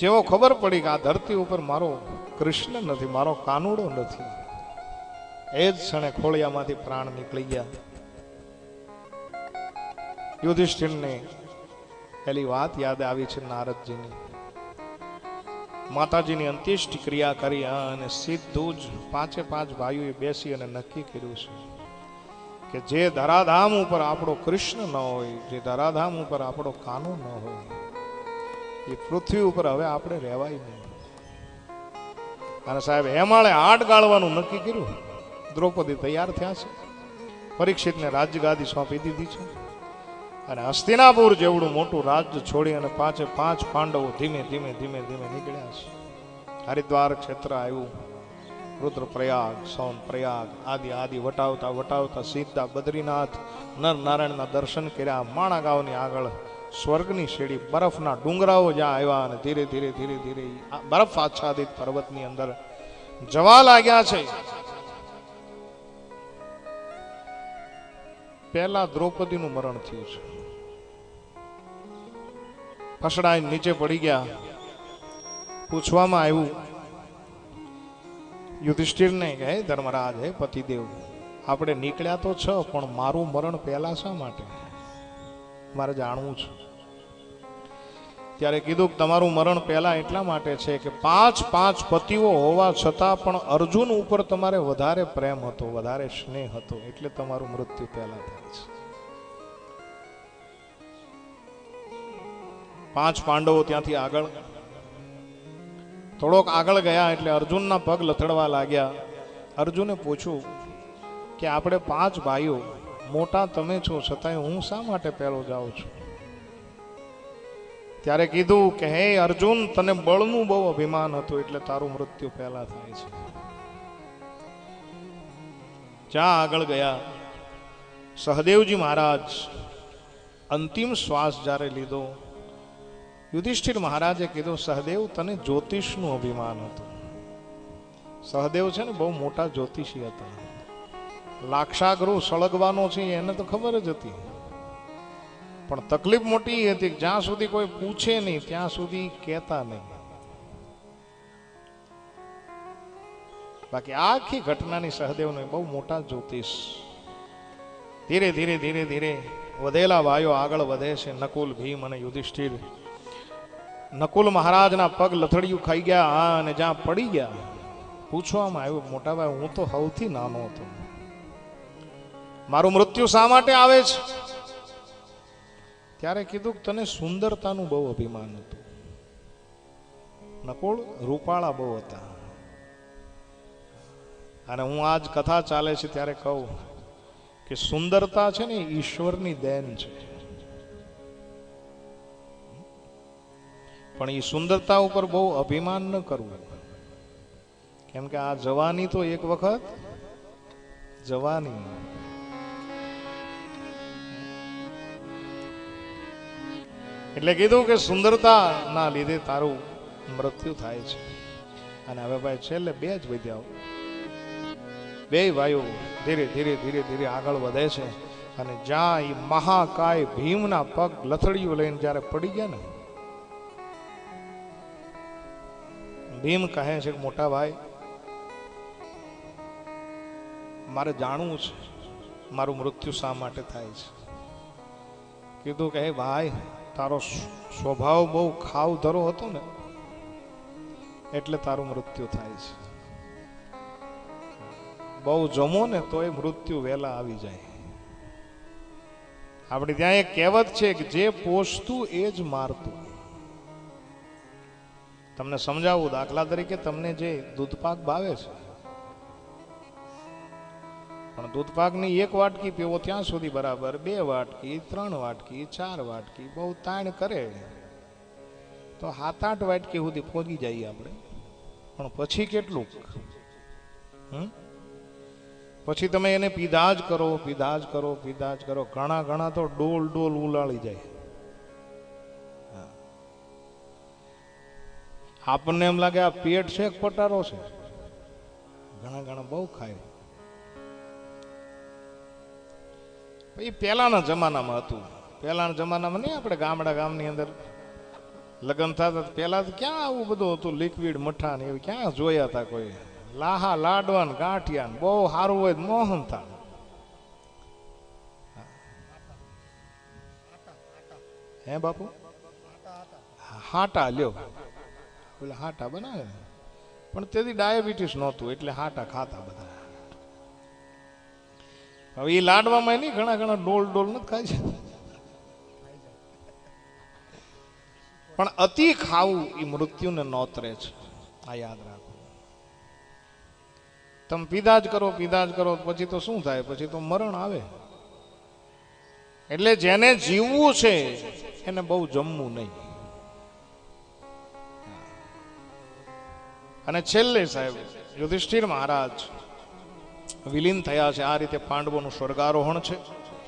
જેવો ખબર પડી કે આ ધરતી ઉપર મારો કૃષ્ણ નથી, મારો કાનુડો નથી, એ જ ક્ષણે ખોળિયામાંથી પ્રાણ નીકળી ગયા. યુધિષ્ઠિરને પેલી વાત યાદ આવી છે નારદજીની. માતાજીની અંત્યેષ્ટિ ક્રિયા કરી અને સીધું જ પાંચે પાંચ ભાઈઓએ બેસી અને નક્કી કર્યું છે કે જે ધરાધામ ઉપર આપણો કૃષ્ણ ન હોય, જે ધરાધામ ઉપર આપણો કાનો ન હોય, એ પૃથ્વી ઉપર હવે આપણે રહેવાય નહીં. અને સાહેબ હેમાળે હાડ ગાળવાનું નક્કી કર્યું. દ્રૌપદી તૈયાર થયા છે, પરીક્ષિતને રાજગાદી સોંપી દીધી છે અને હસ્તિનાપુર જેવડું મોટું રાજ્ય છોડી અને પાંચે પાંચ પાંડવો ધીમે ધીમે ધીમે ધીમે નીકળ્યા છે. હરિદ્વાર ક્ષેત્ર આવ્યું, રુદ્રપ્રયાગ, સોન પ્રયાગ આદિ આદિ વટાવતા વટાવતા સીધા બદ્રીનાથ નર નારાયણના દર્શન કર્યા. માણા ગાંવની આગળ સ્વર્ગની શેડી, બરફના ડુંગરાઓ જ્યાં આવ્યા અને ધીરે ધીરે ધીરે ધીરે બરફ આચ્છાદિત પર્વતની અંદર જવા લાગ્યા છે. પહેલા દ્રૌપદીનું મરણ થયું છે. ફસડાઈ નીચે પડી ગયા. પૂછવામાં આવ્યું યુધિષ્ઠિરને કે હે ધર્મરાજ, હે પતિદેવ, આપણે નીકળ્યા તો છો, પણ મારું મરણ પહેલા શા માટે? મારે જાણવું છે. ત્યારે કીધું કે તમારું મરણ પહેલા એટલા માટે છે કે પાંચ પાંચ પતિઓ હોવા છતાં પણ અર્જુન ઉપર તમારે વધારે પ્રેમ હતો, વધારે સ્નેહ હતો, એટલે તમારું મૃત્યુ પહેલા થાય છે. પાંચ પાંડવો ત્યાંથી આગળ થોડોક આગળ ગયા એટલે અર્જુનના પગ લથડવા લાગ્યા. અર્જુને પૂછ્યું કે આપણે પાંચ ભાઈઓ, મોટા તમે છો, છતાંય હું શા માટે પહેલો જાઉં છું? ત્યારે કીધું કે હે અર્જુન, તને બળનું બહુ અભિમાન હતું એટલે તારું મૃત્યુ પહેલા થાય છે. જ્યાં આગળ ગયા સહદેવજી મહારાજ અંતિમ શ્વાસ જ્યારે લીધો, યુધિષ્ઠિર મહારાજે કીધું સહદેવ, તને જ્યોતિષનું અભિમાન હતું. સહદેવ છે ને બહુ મોટા જ્યોતિષી હતા. લાક્ષાગૃહ સળગવાનો છે એને તો ખબર જ હતી, પણ તકલીફ મોટી હતી કે જ્યાં સુધી કોઈ પૂછે નહીં ત્યાં સુધી કહેતા નહીં. બાકી આખી ઘટનાની સહદેવને બહુ મોટા જ્યોતિષ. ધીરે ધીરે ધીરે ધીરે વધેલા ભાઈઓ આગળ વધે છે. નકુલ, ભીમ અને યુધિષ્ઠિર. નકુલ મહારાજના પગ લથડિયું ખાઈ ગયા અને જ્યાં પડી ગયા પૂછવામાં આવ્યું, મોટા ભાઈ, હું તો સૌથી નાનો હતો, મારું મૃત્યુ શા માટે આવે છે? ત્યારે કીધું કે તને સુંદરતાનું બહુ અભિમાન હતું. નકુળ રૂપાળા બહુ હતા. અને હું આજ કથા ચાલે છે ત્યારે કહું કે સુંદરતા છે ને ઈશ્વરની દેન છે, પણ એ સુંદરતા ઉપર બહુ અભિમાન ન કરવું. કેમ કે આ જવાની તો એક વખત જવાની. એટલે કીધું કે સુંદરતા ના લીધે તારું મૃત્યુ થાય છે. અને હવે ભાઈ છેલ્લે બે જ વધ્યા. બે ભાઈઓ ધીરે ધીરે ધીરે ધીરે આગળ વધે છે અને જ્યાં એ મહાકાય ભીમના પગ લથડિયું લઈને જ્યારે પડી ગયા ને, ભીમ કહે છે કે મોટા ભાઈ, મારે જાણવું છે મારું મૃત્યુ શા માટે થાય છે. કીધું કે હે ભાઈ, તારો સ્વભાવ બહુ ખાવ ધરો હતો ને એટલે તારું મૃત્યુ થાય છે. બહુ જમો ને તો એ મૃત્યુ વહેલા આવી જાય. આપણે ત્યાં એક કહેવત છે કે જે પોષતું એ જ મારતું. તમને સમજાવું, દાખલા તરીકે તમને જે દૂધપાક ભાવે છે, પણ દૂધપાકની એક વાટકી પીવો ત્યાં સુધી બરાબર, 2 વાટકી, 3 વાટકી, 4 વાટકી, બહુ તાણ કરે તો 7-8 વાટકી સુધી પહોંચી જઈએ આપણે. પણ પછી કેટલું? પછી તમે એને પીધા જ કરો, પીધા જ કરો, પીધા જ કરો. ઘણા ઘણા તો ડોલ ડોલ ઉલાળી જાય. આપણને એમ લાગે આ પેટ છે પટારો છે. ઘણા ઘણા બહુ ખાય. એ પહેલાના જમાનામાં હતું. પહેલાના જમાનામાં નહીં, આપણે ગામની અંદર લગ્ન થતા પેલા તો ક્યાં આવું બધું હતું, લિક્વિડ મઠા ને એવું ક્યાં જોયા હતા કોઈ. લાહા લાડવા ને ગાંઠિયા ને બહુ સારું હોય મોહન થા. હે બાપુ હાટા લ્યો, એટલે હાટા બનાવે ને, પણ તેથી ડાયાબિટીસ નહોતું એટલે હાટા ખાતા બધા. હવે એ લાડવામાં નહીં ઘણા ઘણા ડોલ ડોલ નથી ખાય છે, પણ અતિ ખાવું એ મૃત્યુને નોતરે છે. આ યાદ રાખો. તમે પીધા જ કરો પછી તો શું થાય, પછી તો મરણ આવે. એટલે જેને જીવવું છે એને બહુ જમવું નહીં. અને છેલ્લે સાહેબ યુધિષ્ઠિર મહારાજ વિલીન થયા છે. આ રીતે પાંડવોનું સ્વર્ગારોહણ છે.